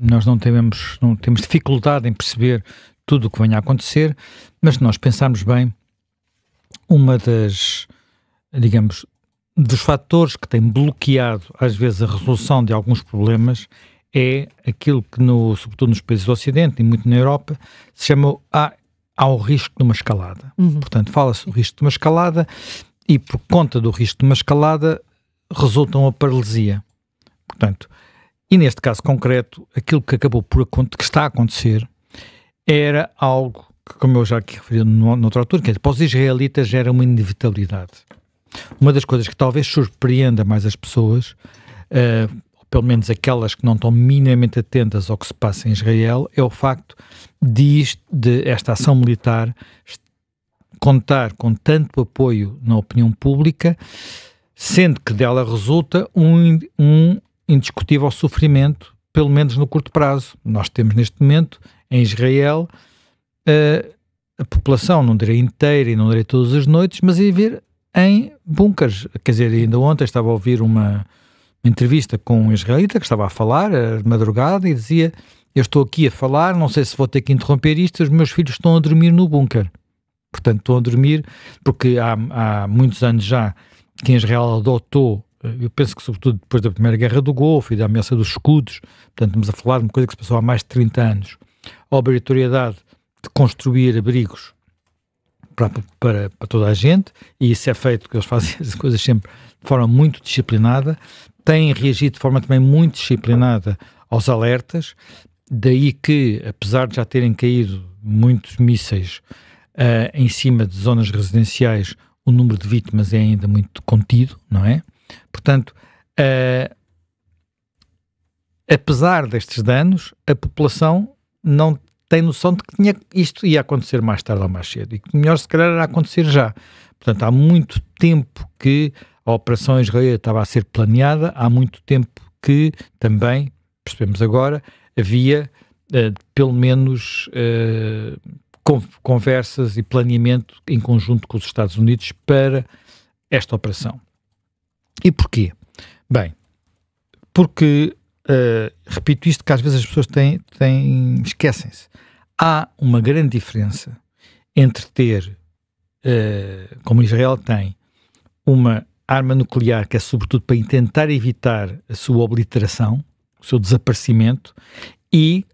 nós não temos dificuldade em perceber tudo o que venha a acontecer, mas se nós pensarmos bem, uma digamos, dos fatores que tem bloqueado às vezes a resolução de alguns problemas é aquilo que, sobretudo nos países do Ocidente e muito na Europa, se chama há o risco de uma escalada. Portanto, fala-se do risco de uma escalada e por conta do risco de uma escalada resulta uma paralisia. Portanto, e neste caso concreto, aquilo que que está a acontecer era algo que, como eu já aqui referi noutra altura, que para os israelitas era uma inevitabilidade. Uma das coisas que talvez surpreenda mais as pessoas, pelo menos aquelas que não estão minimamente atentas ao que se passa em Israel, é o facto de esta ação militar contar com tanto apoio na opinião pública, sendo que dela resulta um indiscutível sofrimento, pelo menos no curto prazo. Nós temos neste momento, em Israel, a população, não direi inteira e não direi todas as noites, mas a viver em bunkers. Quer dizer, ainda ontem estava a ouvir uma entrevista com um israelita que estava a falar, de madrugada, e dizia: eu estou aqui a falar, não sei se vou ter que interromper isto, os meus filhos estão a dormir no bunker. Portanto, estão a dormir porque há muitos anos já que em Israel adotou, eu penso que sobretudo depois da Primeira Guerra do Golfo e da ameaça dos escudos, portanto estamos a falar de uma coisa que se passou há mais de 30 anos, a obrigatoriedade de construir abrigos para toda a gente, e isso é feito porque eles fazem as coisas sempre de forma muito disciplinada, têm reagido de forma também muito disciplinada aos alertas, daí que, apesar de já terem caído muitos mísseis em cima de zonas residenciais, o número de vítimas é ainda muito contido, não é? Portanto, apesar destes danos, a população não tem noção de que isto ia acontecer mais tarde ou mais cedo, e que melhor se calhar era acontecer já. Portanto, há muito tempo que a Operação Israel estava a ser planeada, há muito tempo que também, percebemos agora, havia pelo menos conversas e planeamento em conjunto com os Estados Unidos para esta operação. E porquê? Bem, porque, repito isto, que às vezes as pessoas esquecem-se. Há uma grande diferença entre ter, como Israel tem, uma arma nuclear que é sobretudo para tentar evitar a sua obliteração, o seu desaparecimento, e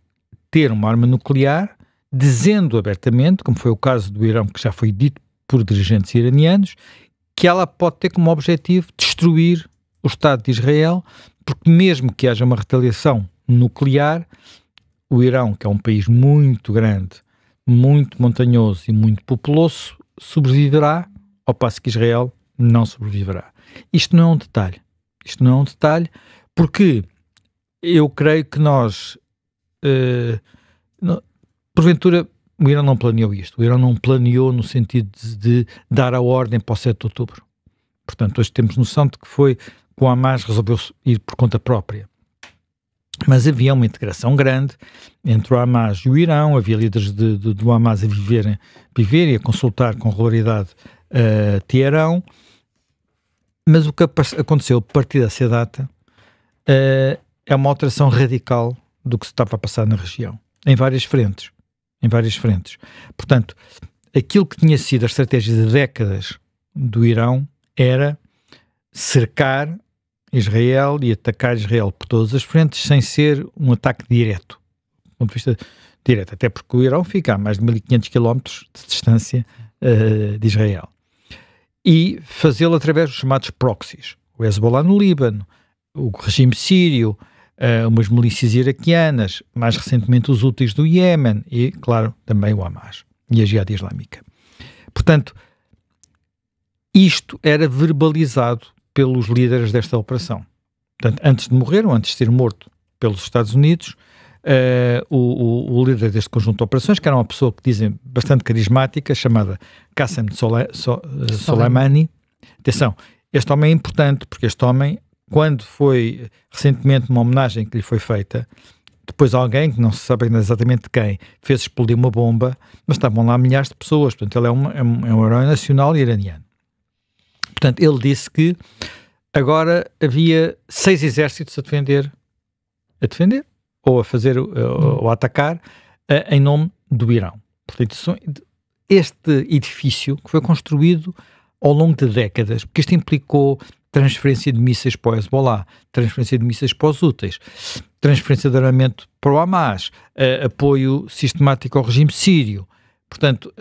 ter uma arma nuclear dizendo abertamente, como foi o caso do Irão, que já foi dito por dirigentes iranianos, que ela pode ter como objetivo destruir o Estado de Israel, porque mesmo que haja uma retaliação nuclear, o Irão, que é um país muito grande, muito montanhoso e muito populoso, sobreviverá, ao passo que Israel não sobreviverá. Isto não é um detalhe. Isto não é um detalhe, porque eu creio que nós, porventura, o Irão não planeou isto. O Irão não planeou no sentido de dar a ordem para o 7 de outubro. Portanto, hoje temos noção de que foi que o Hamas resolveu ir por conta própria. Mas havia uma integração grande entre o Hamas e o Irão, havia líderes do Hamas a viver e a consultar com regularidade Teherão, mas o que aconteceu a partir dessa data é uma alteração radical do que se estava a passar na região, em várias frentes. Portanto, aquilo que tinha sido a estratégia de décadas do Irão era cercar Israel e atacar Israel por todas as frentes sem ser um ataque direto, do ponto de vista direto, até porque o Irão fica a mais de 1500 km de distância de Israel. E fazê-lo através dos chamados proxies, o Hezbollah no Líbano, o regime sírio, umas milícias iraquianas, mais recentemente os Houthis do Iémen e, claro, também o Hamas e a Jihad Islâmica. Portanto, isto era verbalizado pelos líderes desta operação. Portanto, antes de morrer ou antes de ser morto pelos Estados Unidos, o líder deste conjunto de operações, que era uma pessoa que dizem bastante carismática, chamada Qassem Soleimani. Atenção, este homem é importante, porque este homem, quando foi recentemente uma homenagem que lhe foi feita, depois alguém, que não se sabe ainda exatamente quem, fez explodir uma bomba, mas estavam lá milhares de pessoas. Portanto, ele é um herói nacional iraniano. Portanto, ele disse que agora havia 6 exércitos a defender ou a fazer, ou a atacar em nome do Irão. Portanto, este edifício que foi construído ao longo de décadas, porque isto implicou transferência de mísseis para o Hezbollah, transferência de mísseis para os úteis, transferência de armamento para o Hamas, apoio sistemático ao regime sírio. Portanto,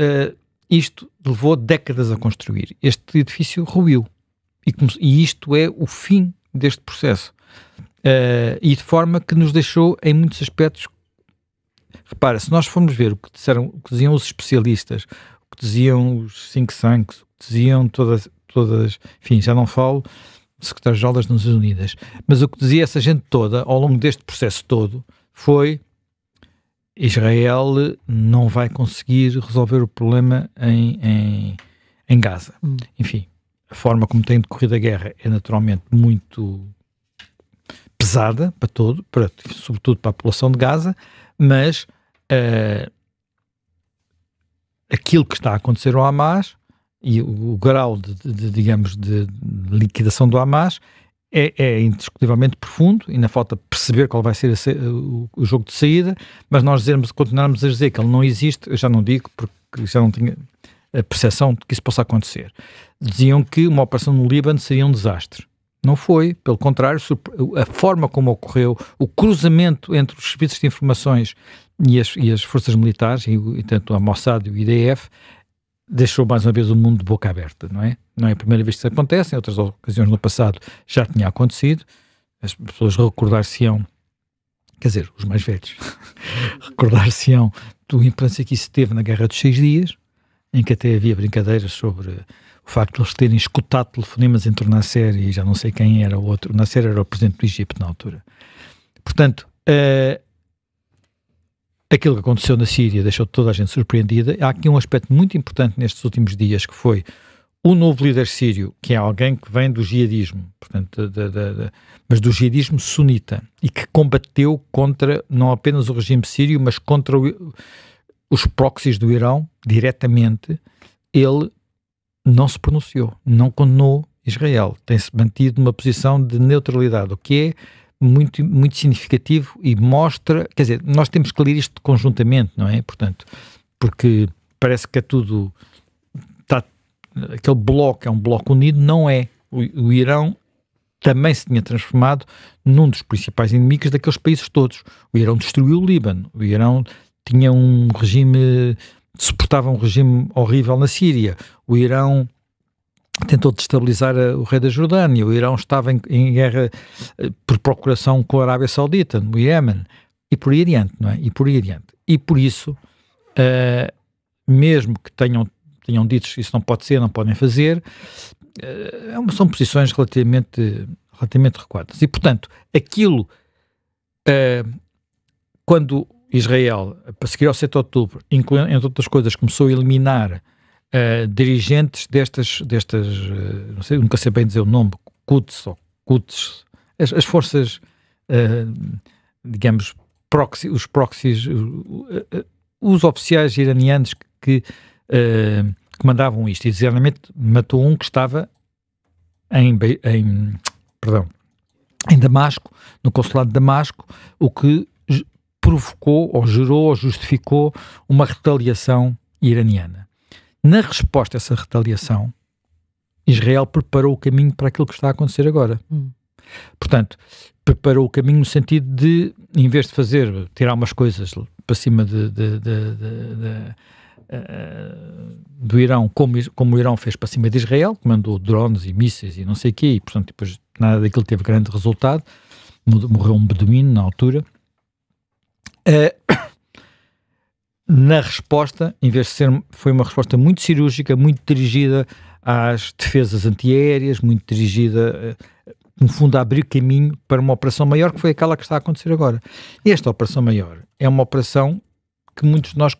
isto levou décadas a construir. Este edifício ruiu. E isto é o fim deste processo. E de forma que nos deixou, em muitos aspectos... Repara, se nós formos ver o que diziam os especialistas, o que diziam os think tanks, o que diziam todas... Enfim, já não falo do secretário-geral das Nações Unidas, mas o que dizia essa gente toda, ao longo deste processo todo, foi: Israel não vai conseguir resolver o problema em Gaza. Enfim, a forma como tem decorrido a guerra é naturalmente muito pesada sobretudo para a população de Gaza, mas aquilo que está a acontecer ao Hamas e o grau digamos, de liquidação do Hamas é indiscutivelmente profundo, e ainda falta perceber qual vai ser o jogo de saída, mas nós continuarmos a dizer que ele não existe, eu já não digo, porque já não tenho a percepção de que isso possa acontecer. Diziam que uma operação no Líbano seria um desastre. Não foi, pelo contrário, a forma como ocorreu, o cruzamento entre os serviços de informações e as forças militares, e tanto a Mossad e o IDF, deixou mais uma vez o mundo de boca aberta, não é? Não é a primeira vez que isso acontece, em outras ocasiões no passado já tinha acontecido, as pessoas recordar-se-ão, quer dizer, os mais velhos, recordar-se-ão do importância que isso teve na Guerra dos 6 Dias, em que até havia brincadeiras sobre o facto de eles terem escutado telefonemas entre o Nasser e já não sei quem era o outro. O Nasser era o presidente do Egito na altura. Portanto, aquilo que aconteceu na Síria deixou toda a gente surpreendida. Há aqui um aspecto muito importante nestes últimos dias, que foi o novo líder sírio, que é alguém que vem do jihadismo, portanto, mas do jihadismo sunita, e que combateu contra não apenas o regime sírio, mas contra os proxies do Irão, diretamente. Ele não se pronunciou, não condenou Israel, tem-se mantido numa posição de neutralidade, o que é muito, muito significativo e mostra, quer dizer, nós temos que ler isto conjuntamente, não é? Portanto, porque parece que é tudo, aquele bloco é um bloco unido, não é. O Irão também se tinha transformado num dos principais inimigos daqueles países todos. O Irão destruiu o Líbano, o Irão tinha um regime, suportava um regime horrível na Síria, o Irão tentou destabilizar o rei da Jordânia, o Irão estava em guerra por procuração com a Arábia Saudita, no Iémen, e por aí adiante, não é? E por aí adiante. E por isso, mesmo que tenham dito que isso não pode ser, não podem fazer, são posições relativamente recuadas. E, portanto, aquilo, quando Israel, para seguir ao 7 de outubro, entre outras coisas, começou a eliminar dirigentes destas não sei, nunca sei bem dizer o nome, Quds, as forças, digamos, os proxies, os oficiais iranianos que mandavam isto, e designadamente matou um que estava em Damasco, no consulado de Damasco, o que provocou, ou gerou, ou justificou uma retaliação iraniana. Na resposta a essa retaliação, Israel preparou o caminho para aquilo que está a acontecer agora. Portanto, preparou o caminho no sentido de, em vez de tirar umas coisas para cima do Irão, como o Irão fez para cima de Israel, que mandou drones e mísseis e não sei o quê, e portanto depois nada daquilo teve grande resultado, morreu um beduíno na altura. Na resposta, em vez de foi uma resposta muito cirúrgica, muito dirigida às defesas antiaéreas, muito dirigida, no fundo, a abrir caminho para uma operação maior, que foi aquela que está a acontecer agora. E esta operação maior é uma operação que muitos de nós...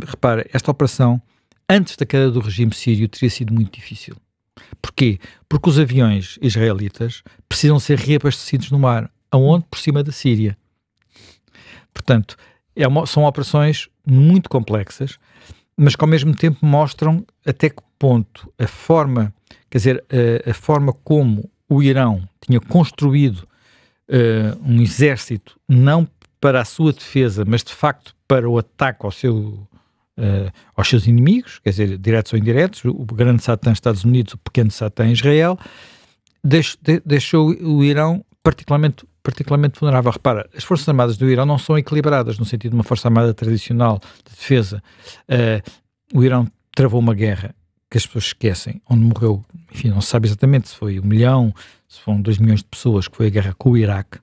Repara, esta operação, antes da queda do regime sírio, teria sido muito difícil. Porquê? Porque os aviões israelitas precisam ser reabastecidos no mar. Aonde? Por cima da Síria. Portanto, são operações muito complexas, mas que ao mesmo tempo mostram até que ponto a forma como o Irão tinha construído um exército, não para a sua defesa, mas de facto para o ataque aos seus inimigos, quer dizer, diretos ou indiretos, o grande Satã Estados Unidos, o pequeno Satã Israel, deixou o Irão particularmente vulnerável. Repara, as Forças Armadas do Irão não são equilibradas no sentido de uma Força Armada tradicional de defesa. O Irão travou uma guerra que as pessoas esquecem, onde morreu, enfim, não se sabe exatamente se foi 1 milhão, se foram 2 milhões de pessoas, que foi a guerra com o Iraque.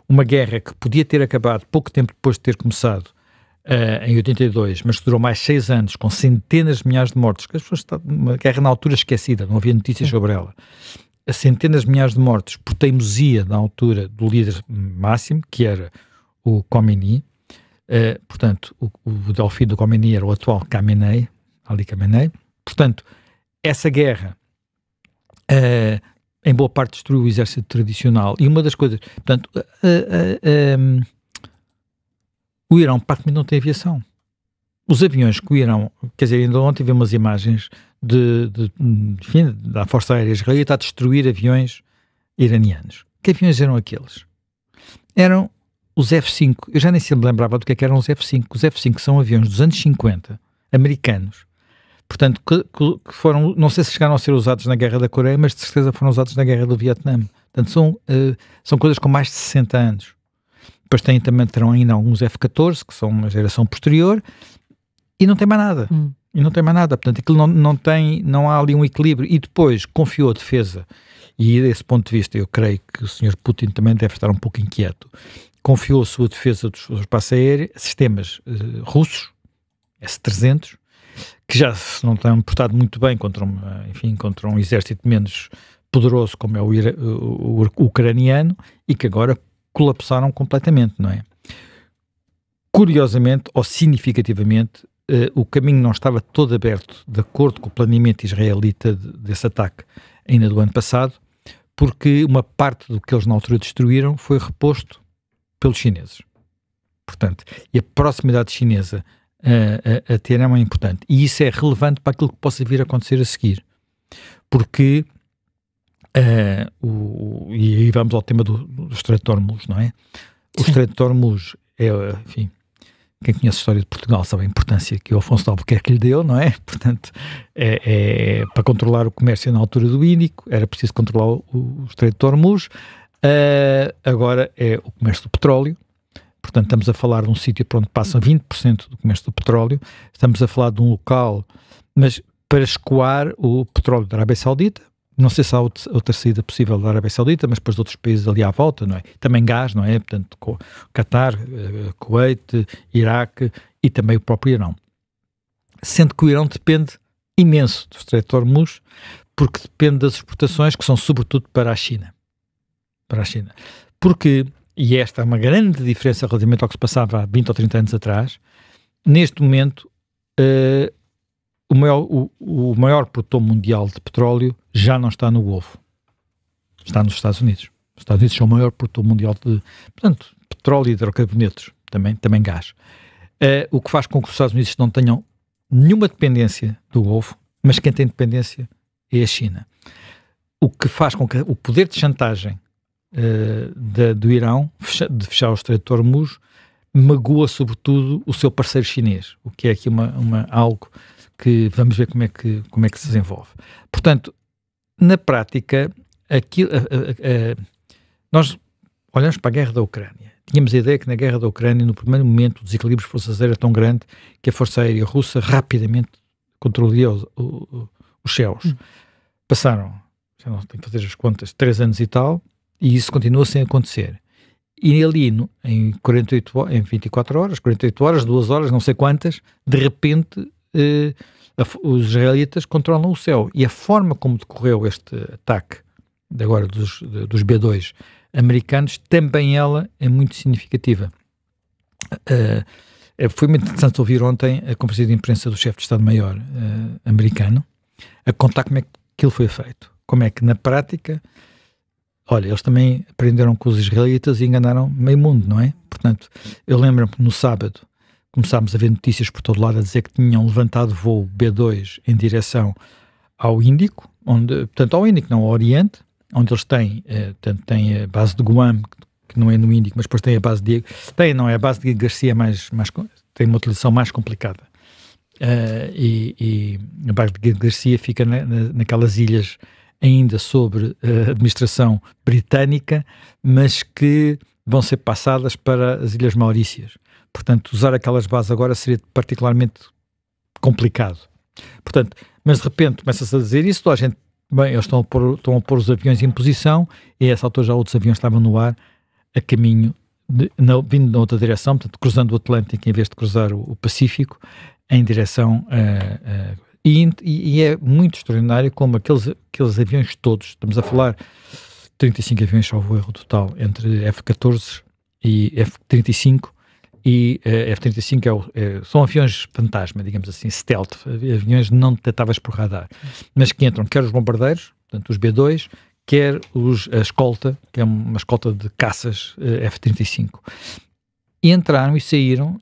Uma guerra que podia ter acabado pouco tempo depois de ter começado, em 82, mas que durou mais 6 anos, com centenas de milhares de mortos, que as pessoas uma guerra na altura esquecida, não havia notícias sobre ela. A centenas de milhares de mortos por teimosia na altura do líder máximo, que era o Khomeini. Portanto, o Delfim do Khomeini era o atual Khamenei, Ali Khamenei. Portanto, essa guerra em boa parte destruiu o exército tradicional. E uma das coisas... Portanto, o Irão praticamente não tem aviação. Os aviões que o Irão... Quer dizer, ainda ontem tivemos umas imagens enfim, da Força Aérea Israelita a destruir aviões iranianos. Que aviões eram aqueles? Eram os F-5. Eu já nem se me lembrava do que eram os F-5. Os F-5 são aviões dos anos 50, americanos. Portanto, que foram, não sei se chegaram a ser usados na Guerra da Coreia, mas de certeza foram usados na Guerra do Vietnã. Portanto, são coisas com mais de 60 anos. Depois terão ainda alguns F-14, que são uma geração posterior, e não tem mais nada. E não tem mais nada. Portanto, aquilo não há ali um equilíbrio. E depois confiou a defesa, e desse ponto de vista eu creio que o Sr. Putin também deve estar um pouco inquieto, confiou a sua defesa do espaço aéreo a sistemas russos, S-300, que já se não têm portado muito bem contra um exército menos poderoso como é o ucraniano, e que agora colapsaram completamente, não é? Curiosamente, ou significativamente, o caminho não estava todo aberto de acordo com o planeamento israelita desse ataque ainda do ano passado, porque uma parte do que eles na altura destruíram foi reposto pelos chineses. Portanto, e a proximidade chinesa a Teherã é importante. E isso é relevante para aquilo que possa vir a acontecer a seguir. Porque, e aí vamos ao tema do Estreito de Hormuz, não é? O Estreito de Hormuz é, enfim, quem conhece a história de Portugal sabe a importância que o Afonso de Albuquerque lhe deu, não é? Portanto, para controlar o comércio na altura do Índico, era preciso controlar o Estreito de Hormuz. Agora é o comércio do petróleo. Portanto, estamos a falar de um sítio por onde passa 20% do comércio do petróleo. Estamos a falar de um local, mas para escoar o petróleo da Arábia Saudita. Não sei se há outra saída possível da Arábia Saudita, mas depois de outros países ali à volta, não é? Também gás, não é? Portanto, Qatar, Kuwait, Iraque e também o próprio Irão. Sendo que o Irão depende imenso do Estreito de Hormuz, porque depende das exportações, que são sobretudo para a China. Para a China. Porque... E esta é uma grande diferença relativamente ao que se passava há 20 ou 30 anos atrás. Neste momento, o maior produtor mundial de petróleo já não está no Golfo. Está nos Estados Unidos. Os Estados Unidos são o maior produtor mundial de, portanto, petróleo e hidrocarbonetos, também gás. O que faz com que os Estados Unidos não tenham nenhuma dependência do Golfo, mas quem tem dependência é a China. O que faz com que o poder de chantagem do Irão, de fechar o Estreito de Hormuz, magoa sobretudo o seu parceiro chinês, o que é aqui algo que vamos ver como é que se desenvolve. Portanto, na prática, nós olhamos para a guerra da Ucrânia. Tínhamos a ideia que na guerra da Ucrânia, no primeiro momento, o desequilíbrio de forças aéreas era tão grande que a Força Aérea Russa rapidamente controlaria os céus. Passaram, já não tenho que fazer as contas, 3 anos e tal, e isso continua sem acontecer. E ali, em 24 horas, 48 horas, 2 horas, não sei quantas, de repente, os israelitas controlam o céu. E a forma como decorreu este ataque, agora dos B-2 americanos, também ela é muito significativa. Foi muito interessante ouvir ontem a conferência de imprensa do chefe de Estado-Maior americano, a contar como é que aquilo foi feito. Como é que, na prática... Olha, eles também aprenderam com os israelitas e enganaram meio mundo, não é? Portanto, eu lembro-me que no sábado começámos a ver notícias por todo lado a dizer que tinham levantado voo B-2 em direção ao Índico, portanto ao Índico, não ao Oriente, onde eles têm a base de Guam, que não é no Índico, mas depois tem a base de a base de Diego Garcia tem uma utilização mais complicada. E a base de Diego Garcia fica naquelas ilhas ainda sobre a administração britânica, mas que vão ser passadas para as Ilhas Maurícias. Portanto, usar aquelas bases agora seria particularmente complicado. Portanto, mas de repente começa-se a dizer isso, a gente, bem, eles estão a pôr os aviões em posição, e a essa altura já outros aviões estavam no ar, a caminho, vindo na outra direção, portanto, cruzando o Atlântico em vez de cruzar o Pacífico, em direção e é muito extraordinário como aqueles aviões todos, estamos a falar 35 aviões, salvo erro total, entre F-14 e F-35, e F-35 são aviões fantasma, digamos assim, stealth, aviões não detectáveis por radar, mas que entram quer os bombardeiros, portanto os B-2, quer a escolta, que é uma escolta de caças F-35. E entraram e saíram,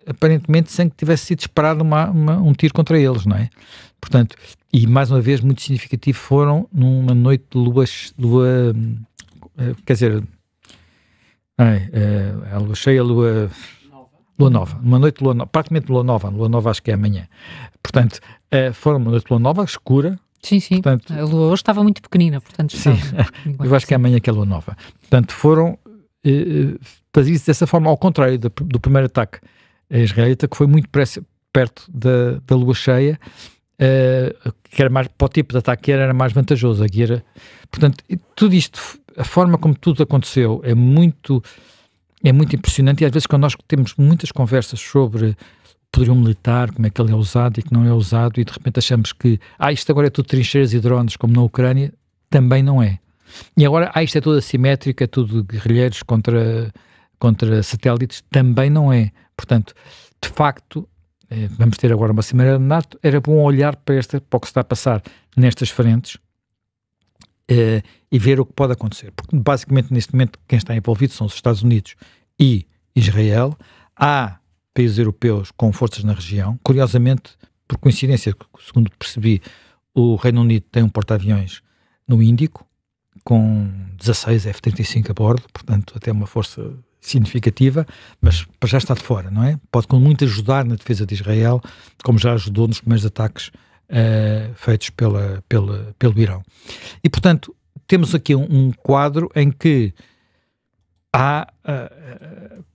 aparentemente, sem que tivesse sido disparado um tiro contra eles, não é? Portanto, e mais uma vez, muito significativo, foram numa noite de lua quer dizer, a lua cheia, lua nova, uma noite de lua nova, praticamente lua nova acho que é amanhã. Portanto, foram uma noite de lua nova, escura. Sim, portanto, a lua hoje estava muito pequenina, portanto... Sim, eu acho que é amanhã que é a lua nova. Portanto, foram fazer isso dessa forma, ao contrário do primeiro ataque israelita, que foi muito perto da lua cheia, que era mais, para o tipo de ataque que era mais vantajoso. Portanto, tudo isto, a forma como tudo aconteceu é muito impressionante, e às vezes quando nós temos muitas conversas sobre poderio militar, como é que ele é usado e que não é usado, e de repente achamos que isto agora é tudo trincheiras e drones, como na Ucrânia, também não é. E agora, isto é tudo assimétrico, é tudo guerrilheiros contra satélites, também não é. Portanto, de facto, vamos ter agora uma cimeira de NATO, era bom olhar para o que se está a passar nestas frentes e ver o que pode acontecer. Porque, basicamente, neste momento, quem está envolvido são os Estados Unidos e Israel. Há países europeus com forças na região. Curiosamente, por coincidência, segundo percebi, o Reino Unido tem um porta-aviões no Índico, com 16 F-35 a bordo, portanto, até uma força significativa, mas para já está de fora, não é? Pode com muito ajudar na defesa de Israel, como já ajudou nos primeiros ataques feitos pelo Irão. E, portanto, temos aqui um quadro em que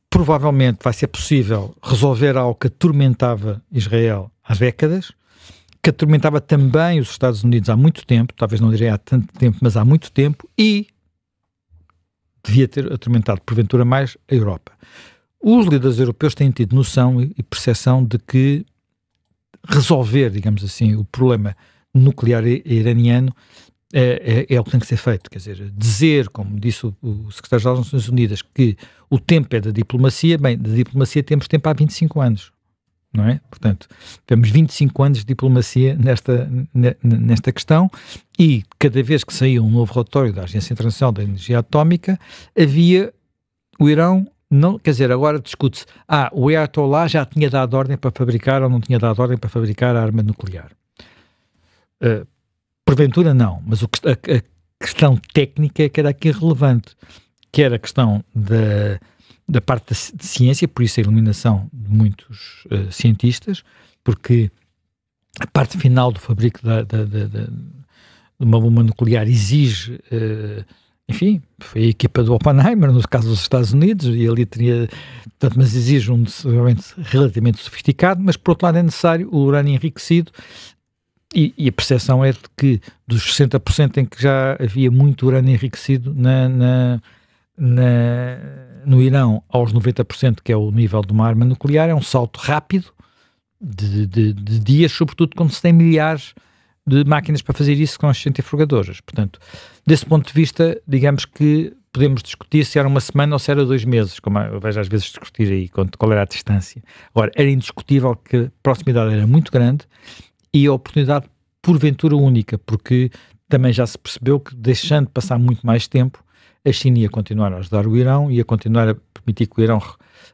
provavelmente vai ser possível resolver algo que atormentava Israel há décadas, que atormentava também os Estados Unidos há muito tempo, talvez não direi há tanto tempo, mas há muito tempo, e devia ter atormentado, porventura, mais a Europa. Os líderes europeus têm tido noção e percepção de que resolver, digamos assim, o problema nuclear iraniano é o que tem que ser feito. Quer dizer, como disse o secretário-geral das Nações Unidas, que o tempo é da diplomacia. Bem, da diplomacia temos tempo há 25 anos, não é? Portanto, temos 25 anos de diplomacia nesta questão, e cada vez que saía um novo relatório da Agência Internacional da Energia Atómica, havia o Irão, não, quer dizer, agora discute-se, o Ayatollah já tinha dado ordem para fabricar ou não tinha dado ordem para fabricar a arma nuclear. Porventura não, mas a questão técnica é que era aqui relevante, que era a questão da parte de ciência, por isso a eliminação de muitos cientistas, porque a parte final do fabrico de uma bomba nuclear exige, enfim, foi a equipa do Oppenheimer, no caso dos Estados Unidos, e ali teria, portanto, mas exige um desenvolvimento relativamente sofisticado, mas por outro lado é necessário o urânio enriquecido, e a percepção é de que dos 60% em que já havia muito urânio enriquecido no Irão aos 90%, que é o nível de uma arma nuclear, é um salto rápido de dias, sobretudo quando se tem milhares de máquinas para fazer isso com as centrifugadoras. Portanto, desse ponto de vista, digamos que podemos discutir se era uma semana ou se era 2 meses, como eu vejo às vezes discutir aí qual era a distância. Agora, era indiscutível que a proximidade era muito grande e a oportunidade porventura única, porque também já se percebeu que, deixando passar muito mais tempo, a China ia continuar a ajudar o Irão, ia continuar a permitir que o Irão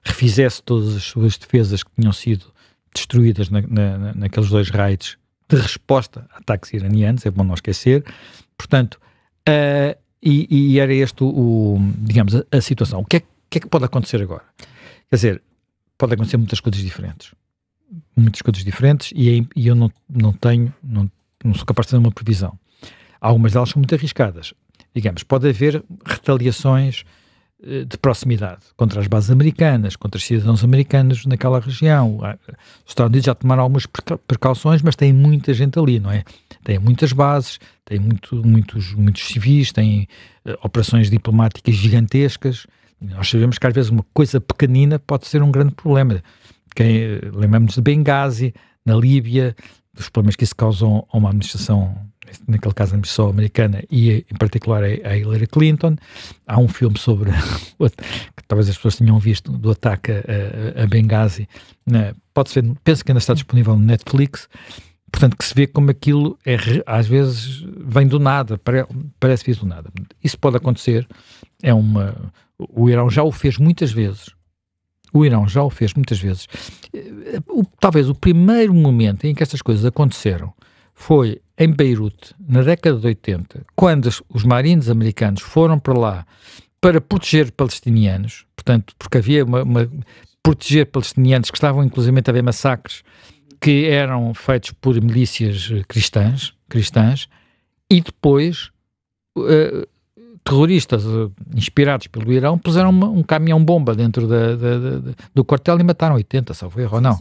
refizesse todas as suas defesas que tinham sido destruídas naqueles 2 raids de resposta a ataques iranianos, é bom não esquecer. Portanto, e era este digamos, a situação. O que é que pode acontecer agora? Quer dizer, pode acontecer muitas coisas diferentes. Muitas coisas diferentes e eu não sou capaz de fazer uma previsão. Algumas delas são muito arriscadas. Digamos, pode haver retaliações de proximidade contra as bases americanas, contra os cidadãos americanos naquela região. Os Estados Unidos já tomaram algumas precauções, mas tem muita gente ali, não é? Tem muitas bases, tem muitos civis, tem operações diplomáticas gigantescas. Nós sabemos que às vezes uma coisa pequenina pode ser um grande problema. Lembramos de Benghazi, na Líbia, dos problemas que isso causam a uma administração, naquele caso a administração americana e em particular a Hillary Clinton. Há um filme sobre, que talvez as pessoas tenham visto, do ataque a Benghazi, né? Pode ser, penso que ainda está disponível no Netflix, portanto que se vê como aquilo às vezes vem do nada, parece vir do nada. Isso pode acontecer, o Irão já o fez muitas vezes. Talvez o primeiro momento em que estas coisas aconteceram foi em Beirute, na década de 80, quando os marines americanos foram para lá para proteger palestinianos, portanto, porque havia proteger palestinianos que estavam inclusivamente a haver massacres que eram feitos por milícias cristãs, e depois terroristas inspirados pelo Irão puseram um caminhão-bomba dentro do quartel e mataram 80, salvo erro, ou não?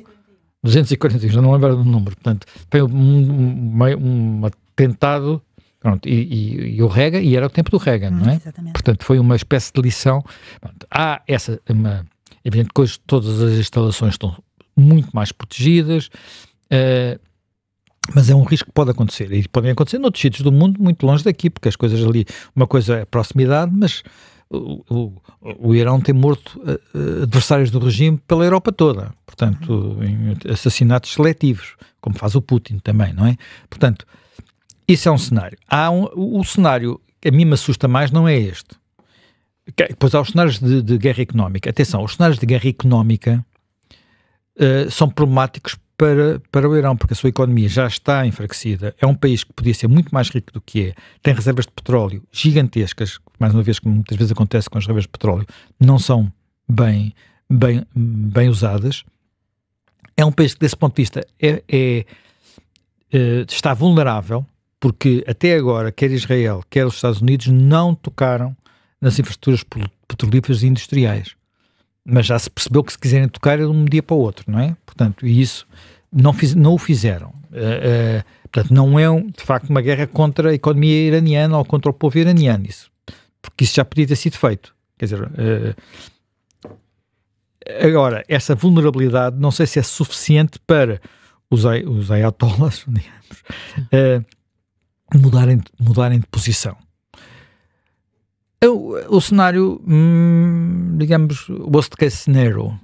241, já não lembro do número. Portanto, foi um atentado, pronto, e o Reagan, e era o tempo do Reagan, não é? Exatamente. Portanto, foi uma espécie de lição. Pronto, há evidente que hoje todas as instalações estão muito mais protegidas, mas é um risco que pode acontecer, e podem acontecer noutros sítios do mundo, muito longe daqui, porque as coisas ali, uma coisa é proximidade, mas o Irão tem morto adversários do regime pela Europa toda, portanto, em assassinatos seletivos, como faz o Putin também, não é? Portanto, isso é um cenário. O cenário que a mim me assusta mais não é este. Depois há os cenários de guerra económica. Atenção, os cenários de guerra económica são problemáticos para o Irão, porque a sua economia já está enfraquecida. É um país que podia ser muito mais rico do que é, tem reservas de petróleo gigantescas, mais uma vez, como muitas vezes acontece com as reservas de petróleo, não são bem usadas. É um país que, desse ponto de vista, está vulnerável, porque até agora, quer Israel, quer os Estados Unidos, não tocaram nas infraestruturas petrolíferas e industriais. Mas já se percebeu que se quiserem tocar é de um dia para o outro, não é? Portanto, e isso não o fizeram. Portanto, não é, de facto, uma guerra contra a economia iraniana ou contra o povo iraniano, porque isso já podia ter sido feito. Quer dizer, agora, essa vulnerabilidade não sei se é suficiente para os ayatollahs, digamos, mudarem de posição. O cenário, digamos, worst case scenario,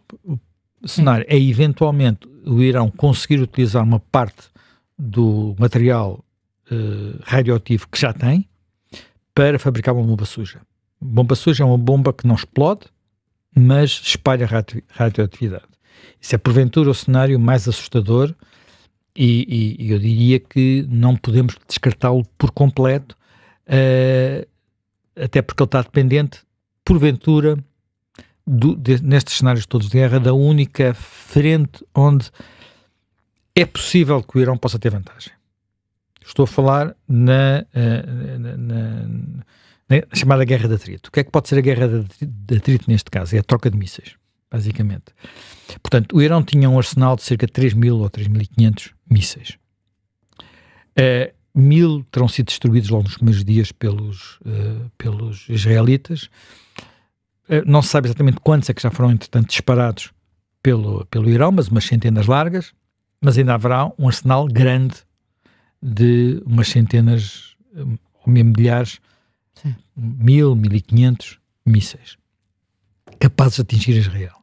o cenário é eventualmente o Irão conseguir utilizar uma parte do material radioativo que já tem para fabricar uma bomba suja. Bomba suja é uma bomba que não explode, mas espalha radioatividade. Isso é porventura o cenário mais assustador e eu diria que não podemos descartá-lo por completo, até porque ele está dependente, porventura, nestes cenários todos de guerra, da única frente onde é possível que o Irão possa ter vantagem. Estou a falar na chamada guerra de atrito. O que é que pode ser a guerra de atrito neste caso? É a troca de mísseis, basicamente. Portanto, o Irão tinha um arsenal de cerca de 3.000 ou 3.500 mísseis. 1.000 terão sido destruídos logo nos primeiros dias pelos israelitas. Não se sabe exatamente quantos é que já foram, entretanto, disparados pelo Irão, mas umas centenas largas, mas ainda haverá um arsenal grande de umas centenas, ou mesmo milhares, 1.000, 1.500 mísseis capazes de atingir Israel.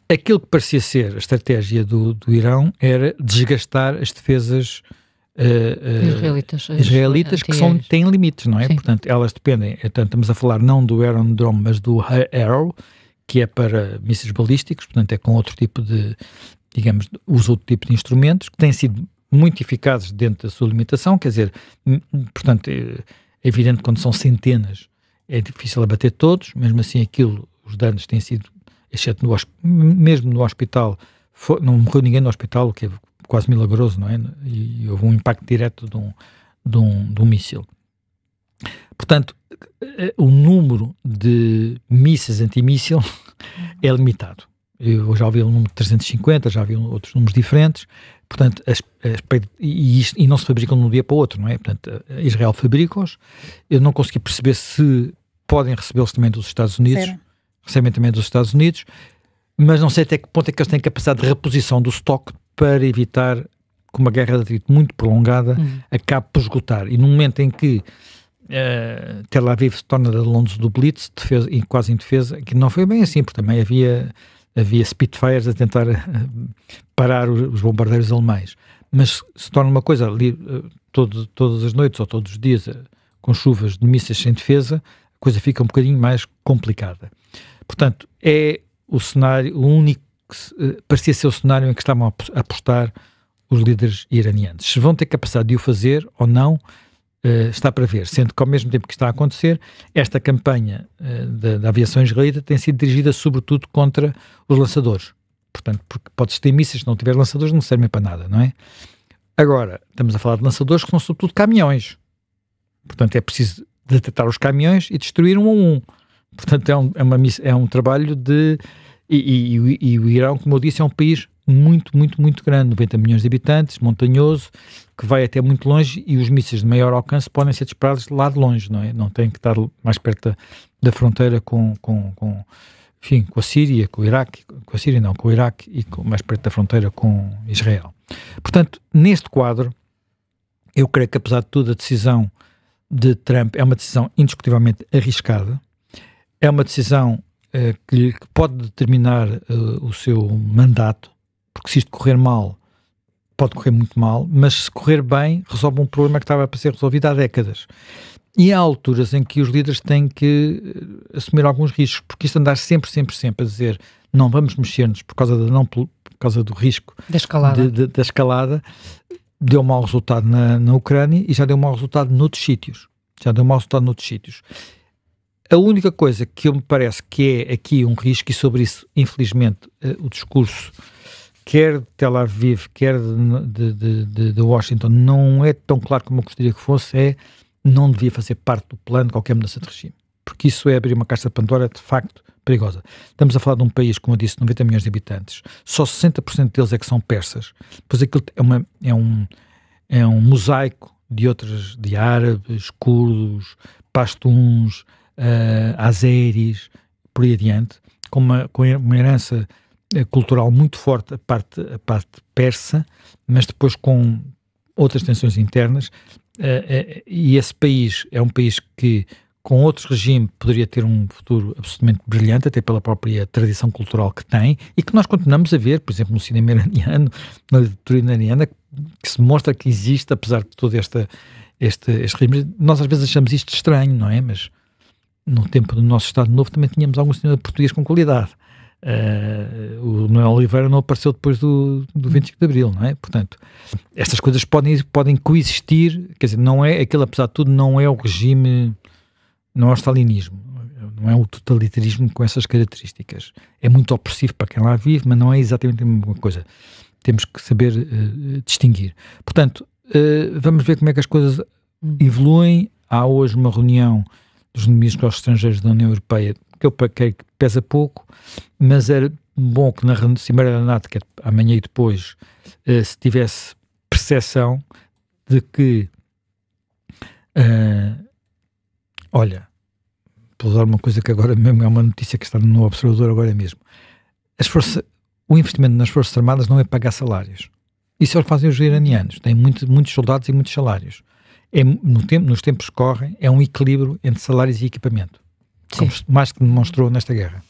Aquilo que parecia ser a estratégia do Irão era desgastar as defesas israelitas que têm limites, não é? Sim. Portanto, elas dependem, estamos a falar não do Iron Dome, mas do Arrow, que é para mísseis balísticos, portanto é com outro tipo de, digamos, usa outro tipo de instrumentos, que têm sido muito eficazes dentro da sua limitação, quer dizer, portanto, É evidente que quando são centenas é difícil abater todos, mesmo assim os danos têm sido, exceto mesmo no hospital, não morreu ninguém no hospital, o que é quase milagroso, não é? E houve um impacto direto de um míssil. Portanto, o número de mísseis antimíssil é limitado. Eu já ouvi o número de 350, já vi outros números diferentes, portanto, e não se fabricam de um dia para o outro, não é? Portanto, Israel fabrica-os, eu não consegui perceber se podem recebê-los também dos Estados Unidos, recebem também dos Estados Unidos, mas não sei até que ponto é que eles têm capacidade de reposição do estoque para evitar que uma guerra de atrito muito prolongada acabe por esgotar. E no momento em que Tel Aviv se torna de Londres do Blitz, quase em defesa, que não foi bem assim, porque também havia Spitfires a tentar parar os bombardeiros alemães, mas se torna uma coisa ali todas as noites ou todos os dias com chuvas de mísseis sem defesa, a coisa fica um bocadinho mais complicada. Portanto, é o cenário, o único que parecia ser o cenário em que estavam a apostar os líderes iranianos. Se vão ter capacidade de o fazer ou não, está para ver, sendo que ao mesmo tempo que está a acontecer, esta campanha da aviação israelita tem sido dirigida sobretudo contra os lançadores. Portanto, porque podes ter mísseis, se não tiver lançadores não servem para nada, não é? Agora, estamos a falar de lançadores que são sobretudo caminhões. Portanto, é preciso detectar os caminhões e destruir um a um. Portanto, é um trabalho de... E o Irão, como eu disse, é um país muito, muito, muito grande, 90 milhões de habitantes, montanhoso, que vai até muito longe, e os mísseis de maior alcance podem ser disparados lá de longe, não é? Não tem que estar mais perto da fronteira com a Síria, com o Iraque, com a Síria não, com o Iraque e mais perto da fronteira com Israel. Portanto, neste quadro, eu creio que apesar de tudo a decisão de Trump é uma decisão indiscutivelmente arriscada, é uma decisão que pode determinar o seu mandato, porque se isto correr mal, pode correr muito mal, mas se correr bem, resolve um problema que estava para ser resolvido há décadas. E há alturas em que os líderes têm que assumir alguns riscos, porque isto andar sempre a dizer não vamos mexer-nos por causa do risco da escalada, deu mau resultado na Ucrânia e já deu mau resultado noutros sítios. A única coisa que me parece que é aqui um risco, e sobre isso, infelizmente, o discurso quer de Tel Aviv, quer de Washington, não é tão claro como eu gostaria que fosse, não devia fazer parte do plano qualquer mudança de regime. Porque isso é abrir uma caixa de Pandora, de facto, perigosa. Estamos a falar de um país, como eu disse, 90 milhões de habitantes, só 60% deles é que são persas, pois aquilo é um mosaico de árabes, curdos, pastuns, azeris, por aí adiante, com uma herança cultural muito forte, a parte persa, mas depois com outras tensões internas, e esse país é um país que, com outro regime, poderia ter um futuro absolutamente brilhante, até pela própria tradição cultural que tem, e que nós continuamos a ver, por exemplo, no cinema iraniano, na literatura iraniana, que se mostra que existe, apesar de todo este regime. Nós às vezes achamos isto estranho, não é? Mas no tempo do nosso Estado Novo também tínhamos algum cinema português com qualidade. O Manuel Oliveira não apareceu depois do 25 de Abril, não é? Portanto, estas coisas podem coexistir, quer dizer, não é aquele, apesar de tudo, não é o regime, não é o stalinismo, não é o totalitarismo com essas características. É muito opressivo para quem lá vive, mas não é exatamente a mesma coisa. Temos que saber distinguir. Portanto, vamos ver como é que as coisas evoluem. Há hoje uma reunião dos ministros estrangeiros da União Europeia, que eu creio que pesa pouco, mas era bom que na Cimeira da NATO, que é amanhã e depois, se tivesse percepção de que, olha, vou dar uma coisa que agora mesmo é uma notícia que está no Observador agora mesmo, o investimento nas Forças Armadas não é pagar salários. Isso é o que fazem os iranianos, têm muitos soldados e muitos salários. Nos tempos que correm, é um equilíbrio entre salários e equipamento, como mais que demonstrou nesta guerra.